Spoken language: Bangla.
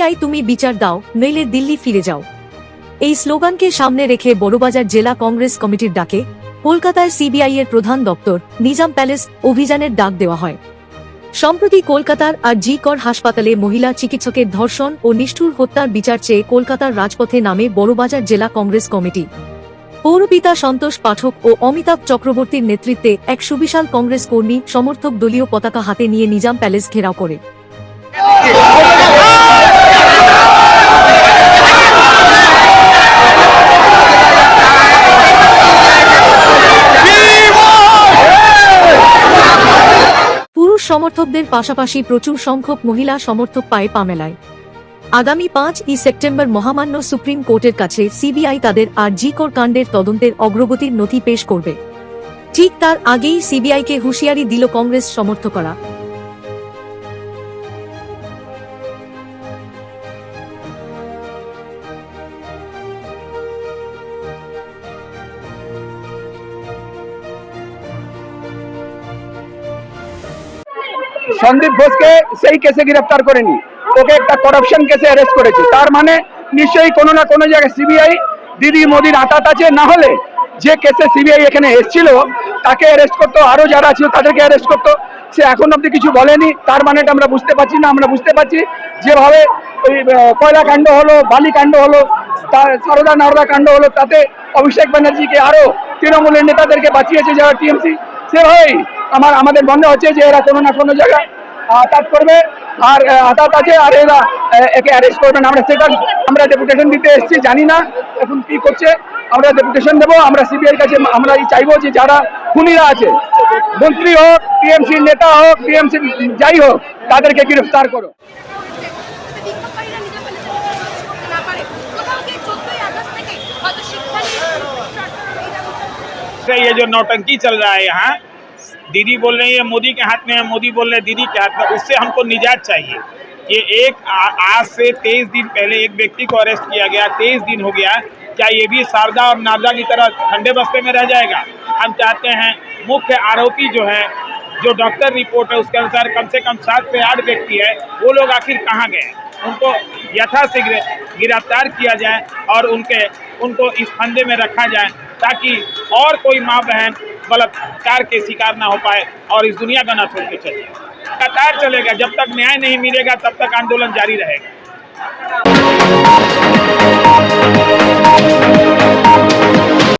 সিবিআই তুমি বিচার দাও, নইলে দিল্লি ফিরে যাও। এই স্লোগানকে সামনে রেখে বড়বাজার জেলা কংগ্রেস কমিটির ডাকে কলকাতায় সিবিআই এর প্রধান দপ্তর নিজাম প্যালেস অভিযানের ডাক দেওয়া হয়। সম্প্রতি কলকাতার আর.জি. কর হাসপাতালে মহিলা চিকিৎসকের ধর্ষণ ও নিষ্ঠুর হত্যার বিচার চেয়ে কলকাতার রাজপথে নামে বড়বাজার জেলা কংগ্রেস কমিটি। পৌরপিতা সন্তোষ পাঠক ও অমিতাভ চক্রবর্তীর নেতৃত্বে এক সুবিশাল কংগ্রেস কর্মী সমর্থক দলীয় পতাকা হাতে নিয়ে নিজাম প্যালেস ঘেরাও করে। পুরুষ সমর্থকদের পাশাপাশি প্রচুর সংখ্যক মহিলা সমর্থক পায় পামেলায়। আগামী 5ই সেপ্টেম্বর মহামান্য সুপ্রিম কোর্টের কাছে সিবিআই তাদের আর.জি. কর কাণ্ডের তদন্তের অগ্রগতির নথি পেশ করবে। ঠিক তার আগেই সিবিআইকে হুঁশিয়ারি দিল কংগ্রেস সমর্থকরা। সন্দীপ ঘোষকে সেই কেসে গ্রেফতার করেনি, ওকে একটা করাপশন কেসে অ্যারেস্ট করেছে। তার মানে নিশ্চয়ই কোনো না কোনো জায়গায় সিবিআই দিদি মোদির হাত আছে। না হলে যে কেসে সিবিআই এখানে এসেছিল তাকে অ্যারেস্ট করতো, আরো যারা ছিল তাদেরকে অ্যারেস্ট করতো। সে এখন অব্দি কিছু বলেনি। তার মানেটা আমরা বুঝতে পারছি না। আমরা বুঝতে পারছি যেভাবে ওই কয়লা কাণ্ড হলো, বালি কাণ্ড হলো, সারদা নারদা কাণ্ড হলো, তাতে অভিষেক ব্যানার্জিকে আরো তৃণমূলের নেতাদেরকে বাঁচিয়েছে যারা টিএমসি, সেভাবেই আমাদের মনে হচ্ছে যে এরা কোনো না কোনো জায়গায় আঘাত করবে আর আঘাত আছে, আর এরা একে অ্যারেস্ট করবে না। আমরা ডেপুটেশন দিতে এসেছি, জানি না এখন কি করছে। আমরা ডেপুটেশন দেবো। আমরা সিবিআইয়ের কাছে আমরা চাইবো যে যারা খুনিরা আছে, মন্ত্রী হোক, টিএমসি নেতা হোক, টিএমসি যাই হোক, তাদেরকে গ্রেফতার করো। ये जो नौटंकी चल रहा है यहाँ, दीदी बोल रही है मोदी के हाथ में है, मोदी बोल रहे हैं दीदी के हाथ में, उससे हमको निजात चाहिए। ये आज से 23 दिन पहले एक व्यक्ति को अरेस्ट किया गया, 23 दिन हो गया। क्या ये भी शारदा और नारदा की तरह ठंडे बस्ते में रह जाएगा? हम चाहते हैं मुख्य आरोपी जो है, जो डॉक्टर रिपोर्ट है उसके अनुसार कम से कम 7 से 8 व्यक्ति है, वो लोग आखिर कहाँ गए? उनको यथाशीघ्र गिरफ्तार किया जाए और उनको इस फंदे में रखा जाए, ताकि और कोई माँ बहन बलात्कार के शिकार ना हो पाए और इस दुनिया का ना छोड़ के चले। लगातार चलेगा, जब तक न्याय नहीं मिलेगा तब तक आंदोलन जारी रहेगा।